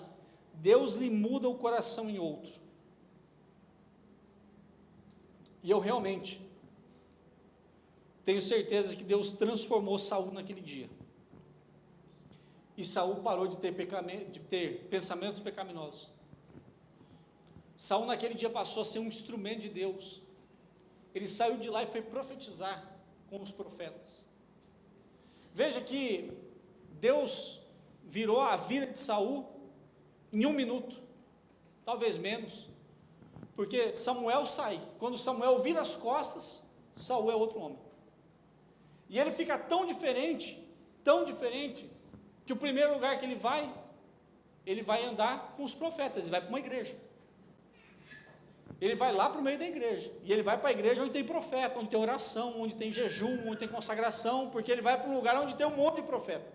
Deus lhe muda o coração em outro. E eu realmente tenho certeza que Deus transformou Saul naquele dia. E Saul parou de ter pensamentos pecaminosos. Saul naquele dia passou a ser um instrumento de Deus. Ele saiu de lá e foi profetizar com os profetas. Veja que Deus virou a vida de Saul em 1 minuto, talvez menos, porque Samuel sai. Quando Samuel vira as costas, Saul é outro homem. E ele fica tão diferente, que o primeiro lugar que ele vai andar com os profetas, ele vai para uma igreja. Ele vai lá para o meio da igreja, e ele vai para a igreja onde tem profeta, onde tem oração, onde tem jejum, onde tem consagração, porque ele vai para um lugar onde tem um monte de profeta.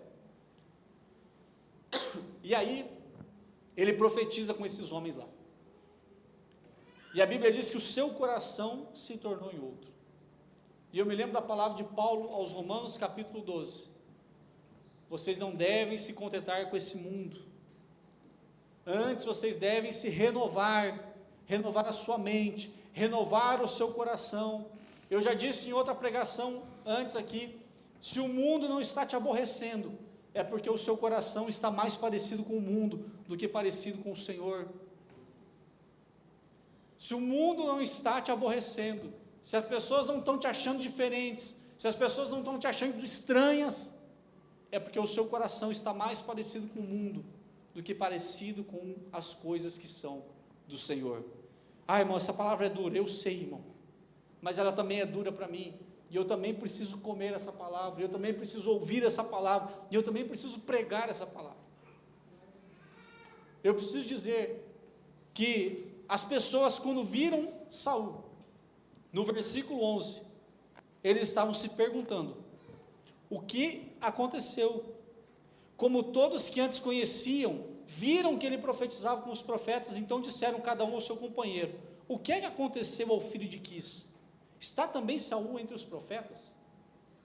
E aí, ele profetiza com esses homens lá. E a Bíblia diz que o seu coração se tornou em outro. E eu me lembro da palavra de Paulo aos Romanos, capítulo 12. Vocês não devem se contentar com esse mundo. Antes vocês devem se renovar a sua mente, renovar o seu coração. Eu já disse em outra pregação antes aqui, se o mundo não está te aborrecendo, é porque o seu coração está mais parecido com o mundo do que parecido com o Senhor. Se o mundo não está te aborrecendo, se as pessoas não estão te achando diferentes, se as pessoas não estão te achando estranhas, é porque o seu coração está mais parecido com o mundo do que parecido com as coisas que são do Senhor. Irmão, essa palavra é dura, eu sei, irmão, mas ela também é dura para mim, e eu também preciso comer essa palavra, eu também preciso ouvir essa palavra, e eu também preciso pregar essa palavra. Eu preciso dizer que as pessoas, quando viram Saul, no versículo 11, eles estavam se perguntando, o que aconteceu? Como todos que antes conheciam, viram que ele profetizava com os profetas, então disseram cada um ao seu companheiro, o que é que aconteceu ao filho de Quis? Está também Saul entre os profetas?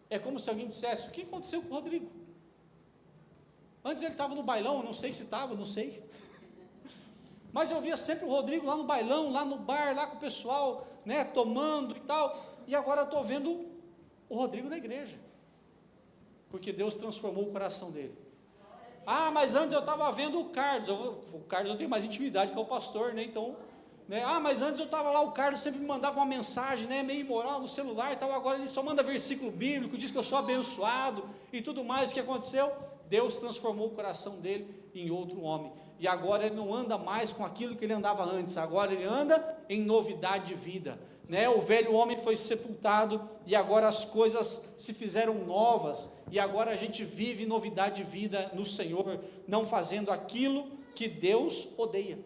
É como se alguém dissesse, o que aconteceu com o Rodrigo? Antes ele estava no bailão, não sei se estava, não sei, mas eu via sempre o Rodrigo lá no bailão, lá no bar, lá com o pessoal, né, tomando e tal, e agora eu estou vendo o Rodrigo na igreja, porque Deus transformou o coração dele. Ah, mas antes eu estava vendo o Carlos eu tenho mais intimidade com o pastor, né, então, né, mas antes eu estava lá, o Carlos sempre me mandava uma mensagem, né, meio imoral no celular e tal, agora ele só manda versículo bíblico, diz que eu sou abençoado e tudo mais. O que aconteceu? Deus transformou o coração dele em outro homem, e agora ele não anda mais com aquilo que ele andava antes, agora ele anda em novidade de vida, né? O velho homem foi sepultado, e agora as coisas se fizeram novas, e agora a gente vive novidade de vida no Senhor, não fazendo aquilo que Deus odeia.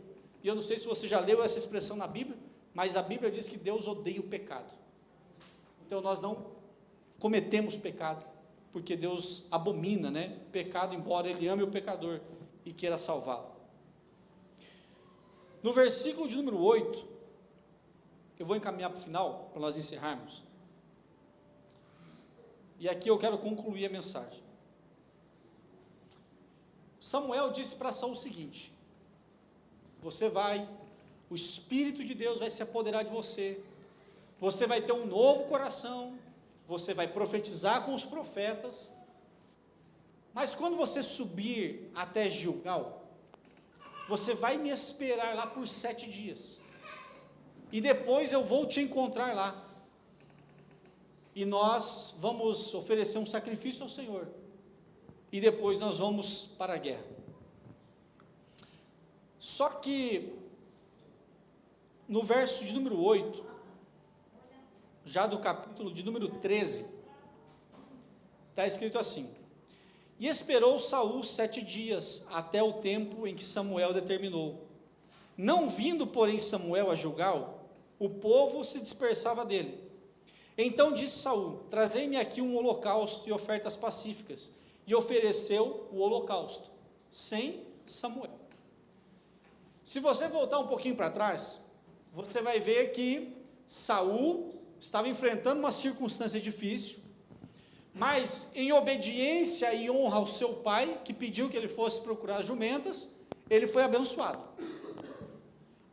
E eu não sei se você já leu essa expressão na Bíblia, mas a Bíblia diz que Deus odeia o pecado, então nós não cometemos pecado, porque Deus abomina, né, pecado, embora Ele ame o pecador e queira salvá-lo. No versículo de número 8, eu vou encaminhar para o final, para nós encerrarmos, e aqui eu quero concluir a mensagem. Samuel disse para Saul o seguinte, o Espírito de Deus vai se apoderar de você, você vai ter um novo coração, você vai profetizar com os profetas, mas quando você subir até Gilgal, você vai me esperar lá por 7 dias, e depois eu vou te encontrar lá, e nós vamos oferecer um sacrifício ao Senhor, e depois nós vamos para a guerra. Só que, no verso de número 8, já do capítulo de número 13, está escrito assim, e esperou Saul 7 dias, até o tempo em que Samuel determinou, não vindo porém Samuel a Gilgal, o povo se dispersava dele. Então disse Saul, trazei-me aqui um holocausto e ofertas pacíficas, e ofereceu o holocausto, sem Samuel. Se você voltar um pouquinho para trás, você vai ver que Saul estava enfrentando uma circunstância difícil, mas em obediência e honra ao seu pai, que pediu que ele fosse procurar as jumentas, ele foi abençoado.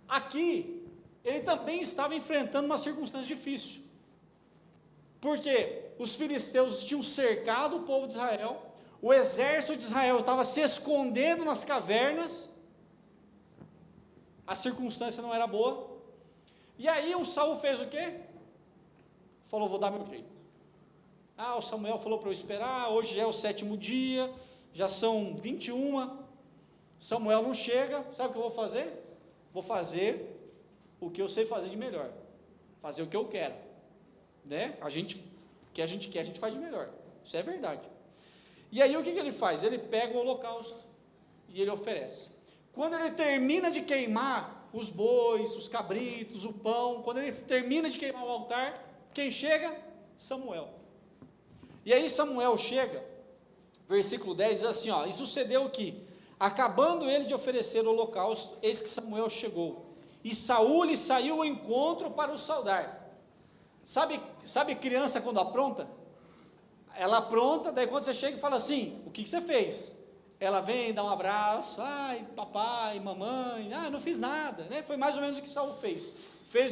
Aqui, ele também estava enfrentando uma circunstância difícil, porque os filisteus tinham cercado o povo de Israel, o exército de Israel estava se escondendo nas cavernas, a circunstância não era boa, e aí o Saul fez o quê? Falou, vou dar meu jeito. O Samuel falou para eu esperar, hoje já é o 7º dia, já são 21, Samuel não chega, sabe o que eu vou fazer? Vou fazer o que eu sei fazer de melhor, fazer o que eu quero, né? O que a gente quer, a gente faz de melhor, isso é verdade. E aí o que ele faz? Ele pega o holocausto e ele oferece. Quando ele termina de queimar os bois, os cabritos, o pão, quando ele termina de queimar o altar, quem chega? Samuel. E aí Samuel chega, versículo 10 diz assim, e sucedeu que, acabando ele de oferecer o holocausto, eis que Samuel chegou, e Saul lhe saiu ao encontro para o saudar. Sabe criança quando apronta? Ela apronta, daí quando você chega e fala assim, o que você fez? Ela vem, dá um abraço, papai, mamãe, não fiz nada, né? Foi mais ou menos o que Saul fez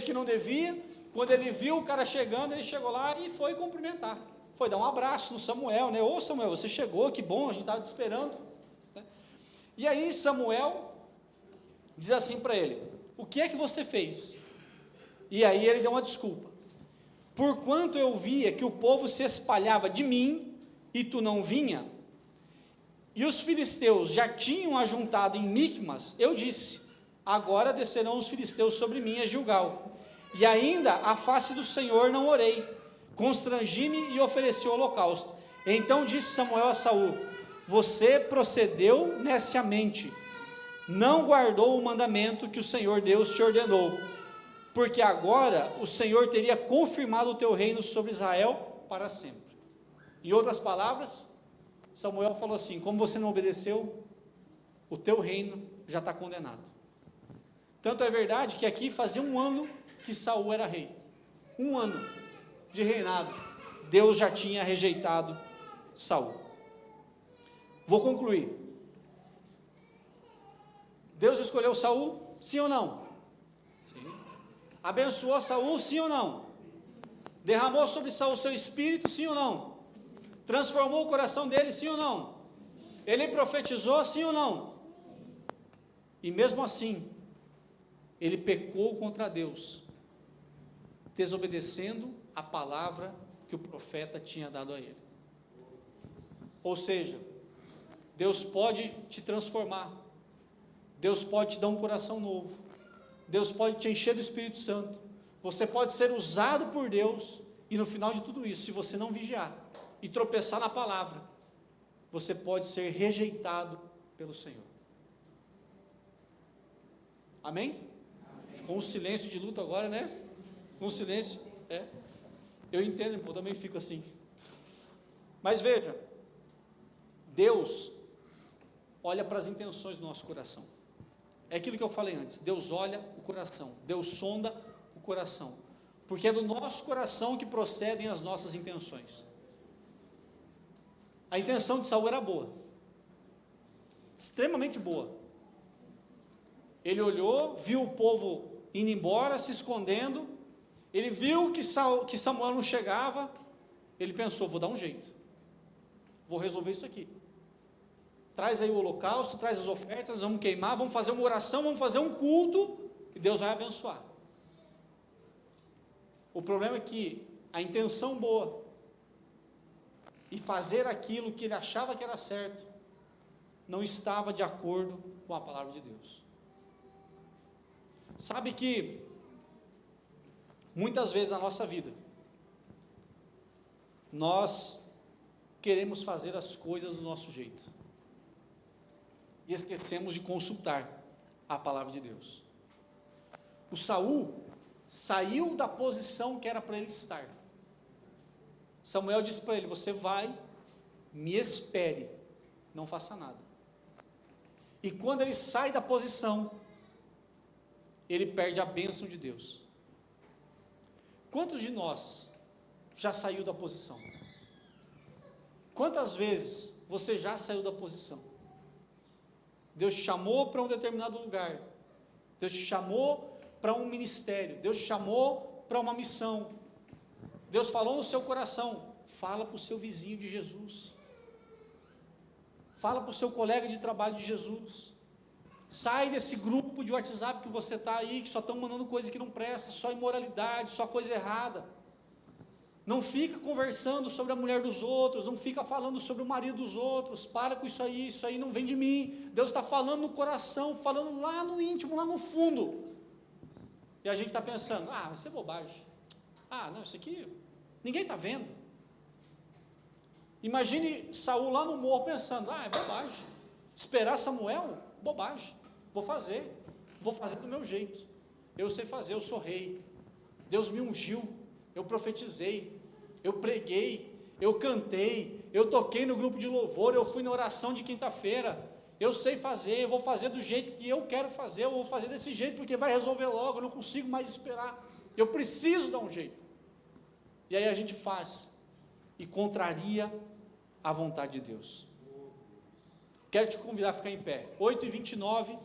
o que não devia. Quando ele viu o cara chegando, ele chegou lá e foi cumprimentar, foi dar um abraço no Samuel, né? Ô Samuel, você chegou, que bom, a gente estava te esperando, né? E aí Samuel diz assim para ele, o que é que você fez? E aí ele deu uma desculpa. Porquanto eu via que o povo se espalhava de mim, e tu não vinha, e os filisteus já tinham ajuntado em Micmas, eu disse, agora descerão os filisteus sobre mim a Gilgal. E ainda à face do Senhor não orei, constrangi-me e ofereci o holocausto. Então disse Samuel a Saul, você procedeu neciamente, não guardou o mandamento que o Senhor Deus te ordenou, porque agora o Senhor teria confirmado o teu reino sobre Israel para sempre. Em outras palavras, Samuel falou assim, como você não obedeceu, o teu reino já está condenado. Tanto é verdade que aqui fazia 1 ano que Saul era rei, 1 ano de reinado, Deus já tinha rejeitado Saul. Vou concluir. Deus escolheu Saul, sim ou não? Sim. Abençoou Saul, sim ou não? Derramou sobre Saul seu espírito, sim ou não? Transformou o coração dele, sim ou não? Ele profetizou, sim ou não? E mesmo assim, ele pecou contra Deus, desobedecendo a palavra que o profeta tinha dado a ele. Ou seja, Deus pode te transformar, Deus pode te dar um coração novo, Deus pode te encher do Espírito Santo, você pode ser usado por Deus, e no final de tudo isso, se você não vigiar, e tropeçar na palavra, você pode ser rejeitado pelo Senhor. Amém? Ficou um silêncio de luto agora, né? Ficou um silêncio, eu entendo, eu também fico assim, mas veja, Deus olha para as intenções do nosso coração, é aquilo que eu falei antes, Deus olha o coração, Deus sonda o coração, porque é do nosso coração que procedem as nossas intenções. A intenção de Saul era boa, extremamente boa, ele olhou, viu o povo indo embora, se escondendo, ele viu que Samuel não chegava, ele pensou, vou dar um jeito, vou resolver isso aqui, traz aí o holocausto, traz as ofertas, nós vamos queimar, vamos fazer uma oração, vamos fazer um culto, e Deus vai abençoar. O problema é que a intenção boa, e fazer aquilo que ele achava que era certo, não estava de acordo com a palavra de Deus. Sabe que, muitas vezes na nossa vida, nós queremos fazer as coisas do nosso jeito, e esquecemos de consultar a palavra de Deus. O Saul saiu da posição que era para ele estar. Samuel disse para ele, você vai, me espere, não faça nada. E quando ele sai da posição, ele perde a bênção de Deus. Quantos de nós já saiu da posição? Quantas vezes você já saiu da posição? Deus te chamou para um determinado lugar, Deus te chamou para um ministério, Deus te chamou para uma missão, Deus falou no seu coração, fala para o seu vizinho de Jesus, fala para o seu colega de trabalho de Jesus, sai desse grupo de WhatsApp que você está aí, que só estão mandando coisa que não presta, só imoralidade, só coisa errada. Não fica conversando sobre a mulher dos outros, não fica falando sobre o marido dos outros, para com isso aí não vem de mim. Deus está falando no coração, falando lá no íntimo, lá no fundo. E a gente está pensando, vai ser bobagem. Não, isso aqui, ninguém está vendo. Imagine Saul lá no morro pensando, é bobagem. Esperar Samuel, bobagem. Vou fazer do meu jeito. Eu sei fazer, eu sou rei. Deus me ungiu, eu profetizei, eu preguei, eu cantei, eu toquei no grupo de louvor, eu fui na oração de quinta-feira, eu sei fazer, eu vou fazer do jeito que eu quero fazer, eu vou fazer desse jeito porque vai resolver logo, eu não consigo mais esperar, eu preciso dar um jeito. E aí a gente faz, e contraria a vontade de Deus. Quero te convidar a ficar em pé, 8h29,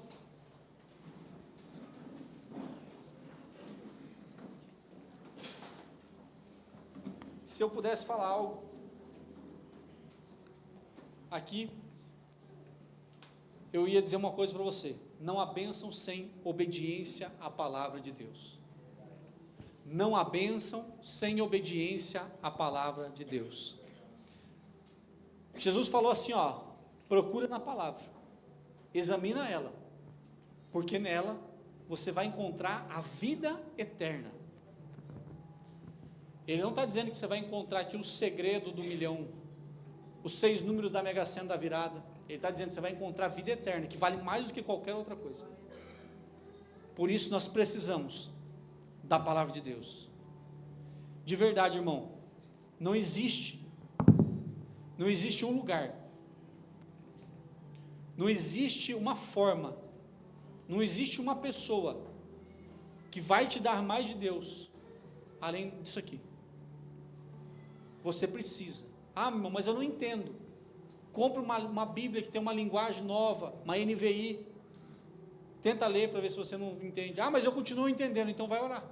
se eu pudesse falar algo aqui, eu ia dizer uma coisa para você, não há bênção sem obediência à palavra de Deus. Não há bênção sem obediência à palavra de Deus. Jesus falou assim, procura na palavra, examina ela, porque nela você vai encontrar a vida eterna. Ele não está dizendo que você vai encontrar aqui o segredo do milhão, os 6 números da Mega Sena da virada. Ele está dizendo que você vai encontrar a vida eterna, que vale mais do que qualquer outra coisa. Por isso nós precisamos da palavra de Deus. De verdade, irmão, não existe um lugar, não existe uma forma, não existe uma pessoa que vai te dar mais de Deus, além disso aqui. Você precisa. Meu irmão, mas eu não entendo. Compre uma Bíblia que tem uma linguagem nova, uma NVI, tenta ler para ver se você não entende. Mas eu continuo entendendo, então vai orar.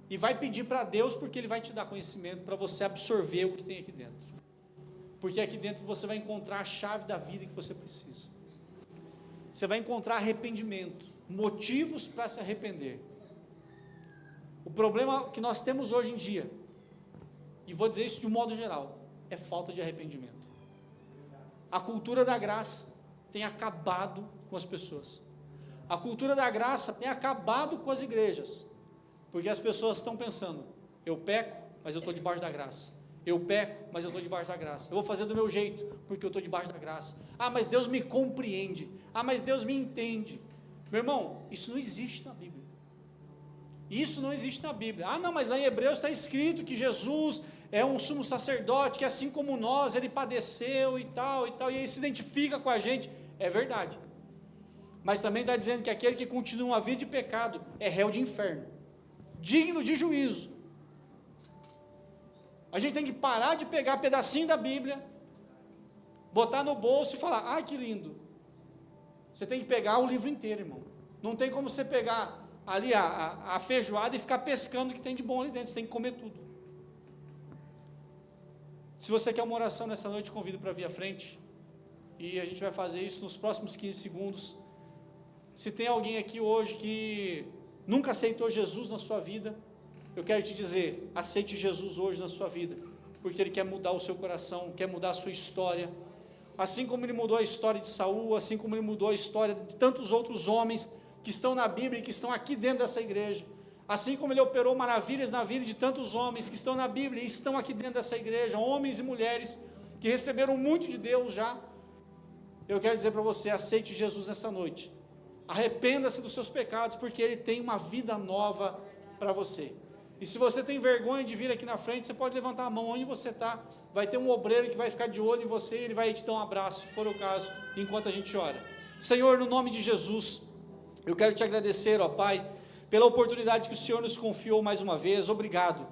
E vai pedir para Deus, porque Ele vai te dar conhecimento para você absorver o que tem aqui dentro. Porque aqui dentro você vai encontrar a chave da vida que você precisa. Você vai encontrar arrependimento, motivos para se arrepender. O problema que nós temos hoje em dia, e vou dizer isso de um modo geral, é falta de arrependimento. A cultura da graça tem acabado com as pessoas. A cultura da graça tem acabado com as igrejas, porque as pessoas estão pensando, eu peco, mas eu estou debaixo da graça. Eu peco, mas eu estou debaixo da graça. Eu vou fazer do meu jeito, porque eu estou debaixo da graça. Mas Deus me compreende. Mas Deus me entende. Meu irmão, isso não existe na Bíblia. Isso não existe na Bíblia. Não, mas lá em Hebreus está escrito que Jesus é um sumo sacerdote, que assim como nós, ele padeceu e tal, e ele se identifica com a gente. É verdade. Mas também está dizendo que aquele que continua uma vida de pecado é réu de inferno, digno de juízo. A gente tem que parar de pegar pedacinho da Bíblia, botar no bolso e falar, que lindo. Você tem que pegar o livro inteiro, irmão. Não tem como você pegar ali a feijoada e ficar pescando o que tem de bom ali dentro. Você tem que comer tudo. Se você quer uma oração nessa noite, te convido para vir à frente. E a gente vai fazer isso nos próximos 15 segundos. Se tem alguém aqui hoje que nunca aceitou Jesus na sua vida, eu quero te dizer, aceite Jesus hoje na sua vida, porque Ele quer mudar o seu coração, quer mudar a sua história, assim como Ele mudou a história de Saul, assim como Ele mudou a história de tantos outros homens que estão na Bíblia e que estão aqui dentro dessa igreja, assim como Ele operou maravilhas na vida de tantos homens que estão na Bíblia e estão aqui dentro dessa igreja, homens e mulheres que receberam muito de Deus já. Eu quero dizer para você, aceite Jesus nessa noite, arrependa-se dos seus pecados, porque Ele tem uma vida nova para você. E se você tem vergonha de vir aqui na frente, você pode levantar a mão onde você está, vai ter um obreiro que vai ficar de olho em você, ele vai te dar um abraço, se for o caso, enquanto a gente ora. Senhor, no nome de Jesus, eu quero te agradecer, Pai, pela oportunidade que o Senhor nos confiou mais uma vez. Obrigado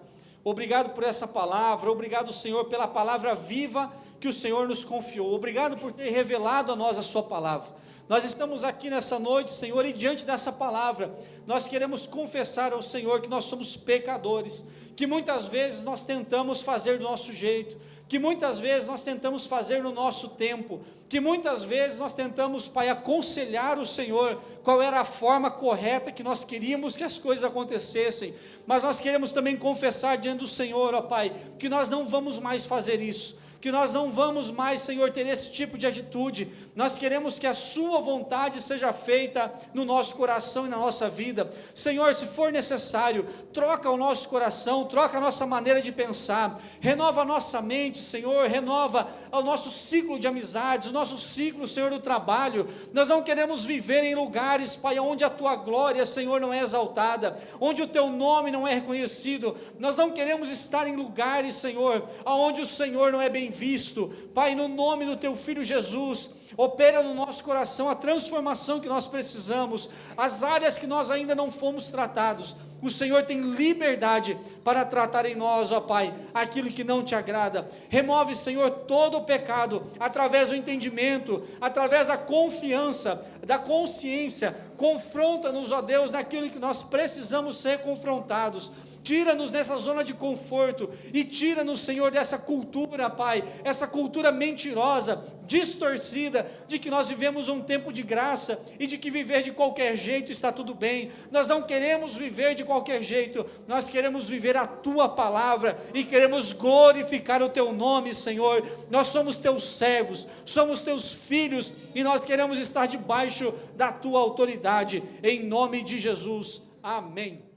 por essa palavra, obrigado, Senhor, pela palavra viva que o Senhor nos confiou, obrigado por ter revelado a nós a sua palavra. Nós estamos aqui nessa noite, Senhor, e diante dessa palavra, nós queremos confessar ao Senhor que nós somos pecadores, que muitas vezes nós tentamos fazer do nosso jeito, que muitas vezes nós tentamos fazer no nosso tempo, que muitas vezes nós tentamos, Pai, aconselhar o Senhor qual era a forma correta que nós queríamos que as coisas acontecessem, mas nós queremos também confessar diante do Senhor, Pai, que nós não vamos mais fazer isso, que nós não vamos mais, Senhor, ter esse tipo de atitude. Nós queremos que a sua vontade seja feita no nosso coração e na nossa vida. Senhor, se for necessário, troca o nosso coração, troca a nossa maneira de pensar, renova a nossa mente, Senhor, renova o nosso ciclo de amizades, o nosso ciclo, Senhor, do trabalho. Nós não queremos viver em lugares, Pai, onde a tua glória, Senhor, não é exaltada, onde o teu nome não é reconhecido. Nós não queremos estar em lugares, Senhor, onde o Senhor não é bem visto. Pai, no nome do teu Filho Jesus, opera no nosso coração a transformação que nós precisamos, as áreas que nós ainda não fomos tratados. O Senhor tem liberdade para tratar em nós, ó Pai, aquilo que não te agrada. Remove, Senhor, todo o pecado, através do entendimento, através da confiança, da consciência. Confronta-nos, ó Deus, naquilo que nós precisamos ser confrontados. Tira-nos dessa zona de conforto e tira-nos, Senhor, dessa cultura, Pai, essa cultura mentirosa, distorcida, de que nós vivemos um tempo de graça e de que viver de qualquer jeito está tudo bem. Nós não queremos viver de qualquer jeito, nós queremos viver a Tua palavra e queremos glorificar o Teu nome, Senhor. Nós somos Teus servos, somos Teus filhos e nós queremos estar debaixo da Tua autoridade, em nome de Jesus. Amém.